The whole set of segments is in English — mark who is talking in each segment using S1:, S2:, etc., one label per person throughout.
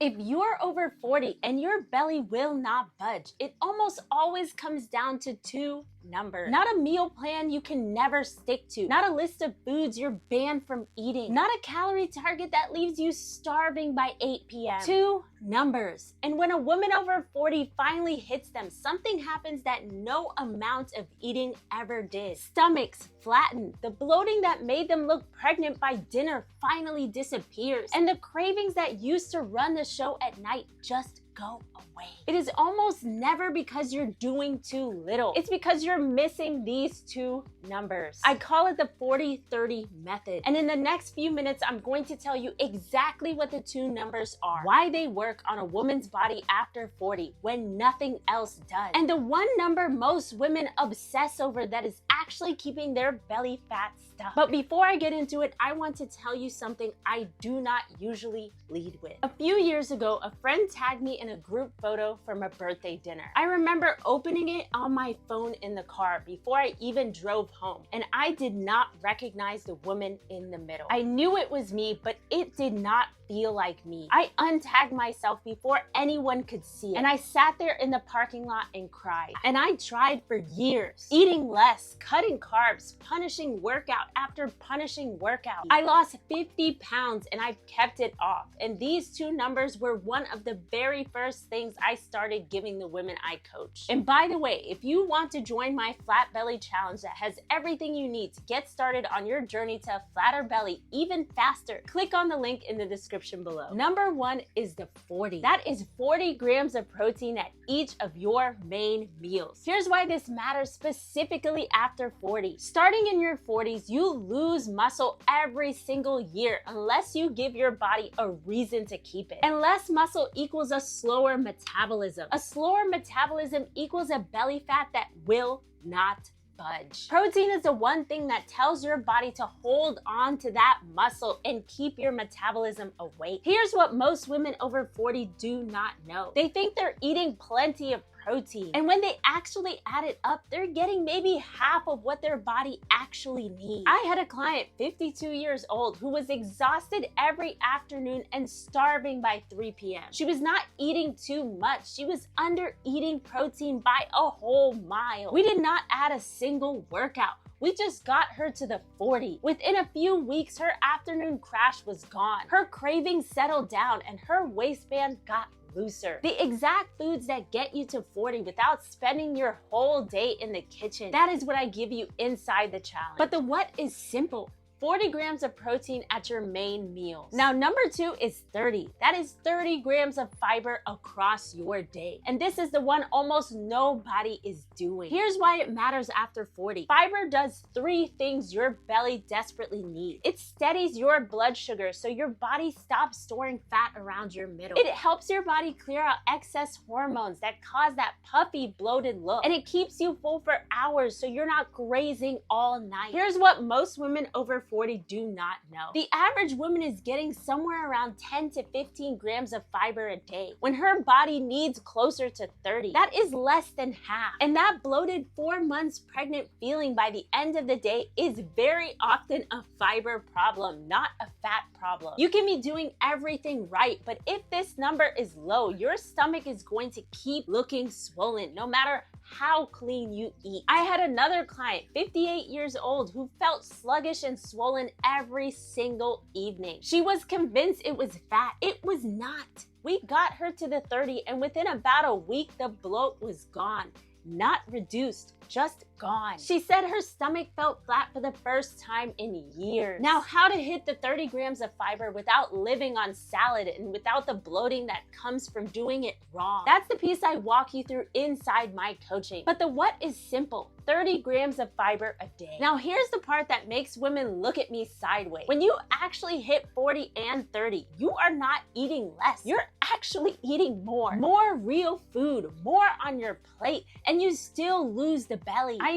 S1: If you're over 40 and your belly will not budge, it almost always comes down to two numbers. Not a meal plan you can never stick to, not a list of foods you're banned from eating, not a calorie target that leaves you starving by 8 p.m. Two numbers. And when a woman over 40 finally hits them, something happens that no amount of eating ever did. Stomachs flatten, the bloating that made them look pregnant by dinner finally disappears, and the cravings that used to run the show at night just go away. It is almost never because you're doing too little. It's because you're missing these two numbers. I call it the 40-30 method. And in the next few minutes, I'm going to tell you exactly what the two numbers are, why they work on a woman's body after 40 when nothing else does, and the one number most women obsess over that is actually keeping their belly fat stuck. But before I get into it, I want to tell you something I do not usually lead with. A few years ago, a friend tagged me in a group photo from a birthday dinner. I remember opening it on my phone in the car before I even drove home, and I did not recognize the woman in the middle. I knew it was me, but it did not feel like me. I untagged myself before anyone could see it, and I sat there in the parking lot and cried. And I tried for years, eating less, cutting carbs, punishing workout after punishing workout. I lost 50 pounds and I've kept it off. And these two numbers were one of the very first things I started giving the women I coach. And by the way, if you want to join my Flat Belly Challenge that has everything you need to get started on your journey to a flatter belly even faster, click on the link in the description below. Number one is the 40. That is 40 grams of protein at each of your main meals. Here's why this matters specifically after 40. Starting in your 40s, you lose muscle every single year unless you give your body a reason to keep it. And less muscle equals a slower metabolism. A slower metabolism equals a belly fat that will not budge. Protein is the one thing that tells your body to hold on to that muscle and keep your metabolism awake. Here's what most women over 40 do not know. They think they're eating plenty of protein, and when they actually add it up, they're getting maybe half of what their body actually needs. I had a client, 52 years old, who was exhausted every afternoon and starving by 3 p.m. She was not eating too much. She was under eating protein by a whole mile. We did not add a single workout. We just got her to the 40. Within a few weeks, her afternoon crash was gone. Her cravings settled down and her waistband got looser. The exact foods that get you to 40 without spending your whole day in the kitchen. That is what I give you inside the challenge. But the what is simple. 40 grams of protein at your main meals. Now, number two is 30. That is 30 grams of fiber across your day. And this is the one almost nobody is doing. Here's why it matters after 40. Fiber does three things your belly desperately needs. It steadies your blood sugar so your body stops storing fat around your middle. It helps your body clear out excess hormones that cause that puffy, bloated look. And it keeps you full for hours so you're not grazing all night. Here's what most women over 40 do not know. The average woman is getting somewhere around 10 to 15 grams of fiber a day, when her body needs closer to 30. That is less than half. And that bloated 4 months pregnant feeling by the end of the day is very often a fiber problem, not a fat problem. You can be doing everything right, but if this number is low, your stomach is going to keep looking swollen no matter how clean you eat. I had another client, 58 years old, who felt sluggish and swollen every single evening. She was convinced it was fat. It was not. We got her to the 30, and within about a week, the bloat was gone. Not reduced, just gone. She said her stomach felt flat for the first time in years. Now, how to hit the 30 grams of fiber without living on salad and without the bloating that comes from doing it wrong? That's the piece I walk you through inside my coaching. But the what is simple. 30 grams of fiber a day. Now, here's the part that makes women look at me sideways. When you actually hit 40 and 30, you are not eating less. You're actually eating more. More real food, more on your plate, and you still lose the belly. I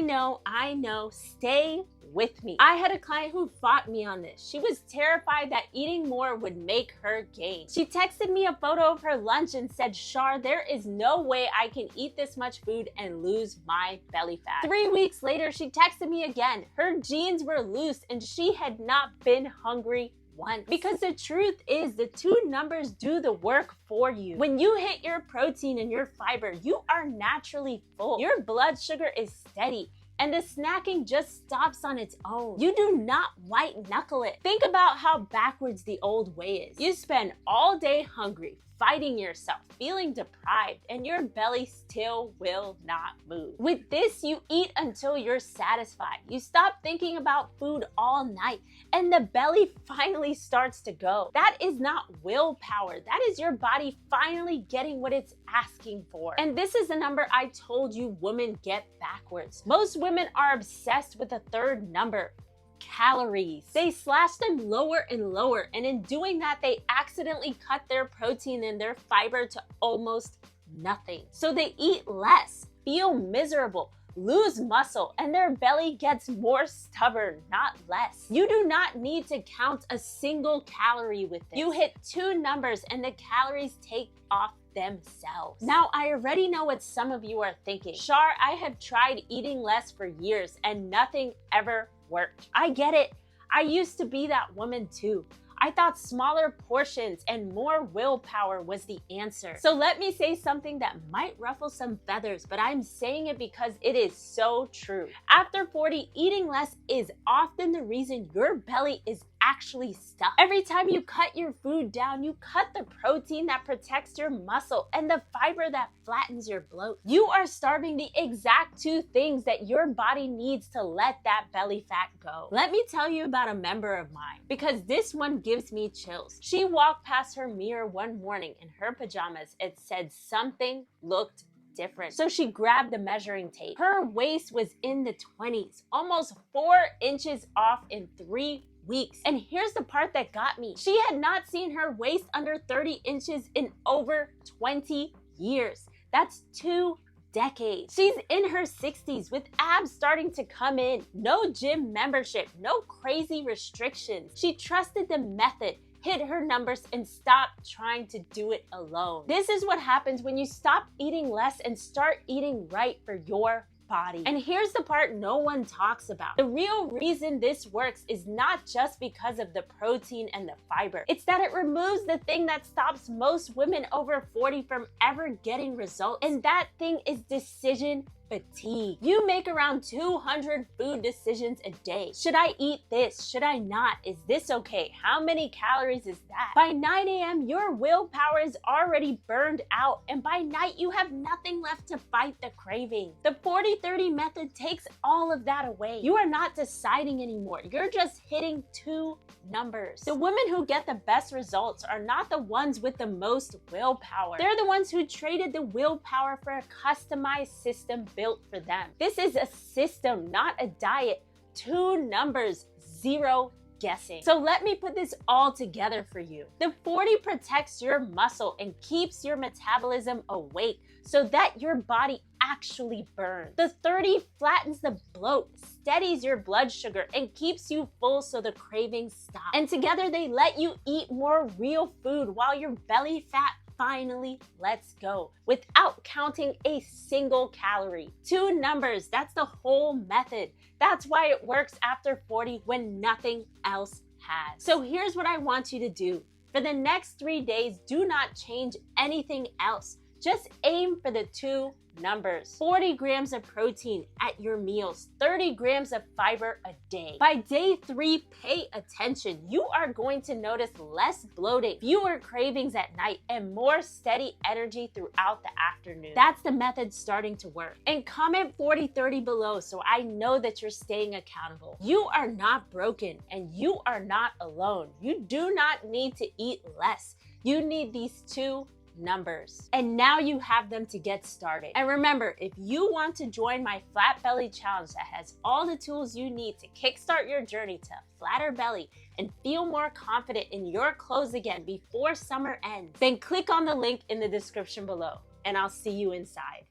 S1: know, stay with me. I had a client who fought me on this. She was terrified that eating more would make her gain. She texted me a photo of her lunch and said, "Shar, there is no way I can eat this much food and lose my belly fat." 3 weeks later, she texted me again. Her jeans were loose and she had not been hungry once. Because the truth is, the two numbers do the work for you. When you hit your protein and your fiber, you are naturally full. Your blood sugar is steady, and the snacking just stops on its own. You do not white knuckle it. Think about how backwards the old way is. You spend all day hungry, fighting yourself, feeling deprived, and your belly still will not move. With this, you eat until you're satisfied. You stop thinking about food all night, and the belly finally starts to go. That is not willpower. That is your body finally getting what it's asking for. And this is the number I told you women get backwards. Most women are obsessed with a third number: calories. They slash them lower and lower, and in doing that, they accidentally cut their protein and their fiber to almost nothing. So they eat less, feel miserable, lose muscle, and their belly gets more stubborn, not less. You do not need to count a single calorie with this. You hit two numbers and the calories take off themselves. Now, I already know what some of you are thinking. Shar, I have tried eating less for years and nothing ever worked. I get it. I used to be that woman too. I thought smaller portions and more willpower was the answer. So let me say something that might ruffle some feathers, but I'm saying it because it is so true. After 40, eating less is often the reason your belly is actually stuck. Every time you cut your food down, you cut the protein that protects your muscle and the fiber that flattens your bloat. You are starving the exact two things that your body needs to let that belly fat go. Let me tell you about a member of mine, because this one gives me chills. She walked past her mirror one morning in her pajamas and said something looked different. So she grabbed the measuring tape. Her waist was in the 20s, almost 4 inches off in 3 weeks. And here's the part that got me. She had not seen her waist under 30 inches in over 20 years. That's 2 decades. She's in her 60s with abs starting to come in, no gym membership, no crazy restrictions. She trusted the method, hit her numbers, and stopped trying to do it alone. This is what happens when you stop eating less and start eating right for your body. And here's the part no one talks about. The real reason this works is not just because of the protein and the fiber. It's that it removes the thing that stops most women over 40 from ever getting results. And that thing is decision fatigue. You make around 200 food decisions a day. Should I eat this? Should I not? Is this okay? How many calories is that? By 9 a.m., your willpower is already burned out, and by night, you have nothing left to fight the craving. The 40-30 method takes all of that away. You are not deciding anymore. You're just hitting two numbers. The women who get the best results are not the ones with the most willpower. They're the ones who traded the willpower for a customized system built for them. This is a system, not a diet. Two numbers, zero guessing. So let me put this all together for you. The 40 protects your muscle and keeps your metabolism awake so that your body actually burns. The 30 flattens the bloat, steadies your blood sugar, and keeps you full so the cravings stop. And together they let you eat more real food while your belly fat finally lets go without counting a single calorie. Two numbers, that's the whole method. That's why it works after 40 when nothing else has. So here's what I want you to do. For the next 3 days, do not change anything else. Just aim for the two numbers. 40 grams of protein at your meals, 30 grams of fiber a day. By day 3, pay attention. You are going to notice less bloating, fewer cravings at night, and more steady energy throughout the afternoon. That's the method starting to work. And comment 40-30 below so I know that you're staying accountable. You are not broken and you are not alone. You do not need to eat less. You need these two numbers. And now you have them to get started. And remember, if you want to join my Flat Belly Challenge that has all the tools you need to kickstart your journey to a flatter belly and feel more confident in your clothes again before summer ends, then click on the link in the description below, and I'll see you inside.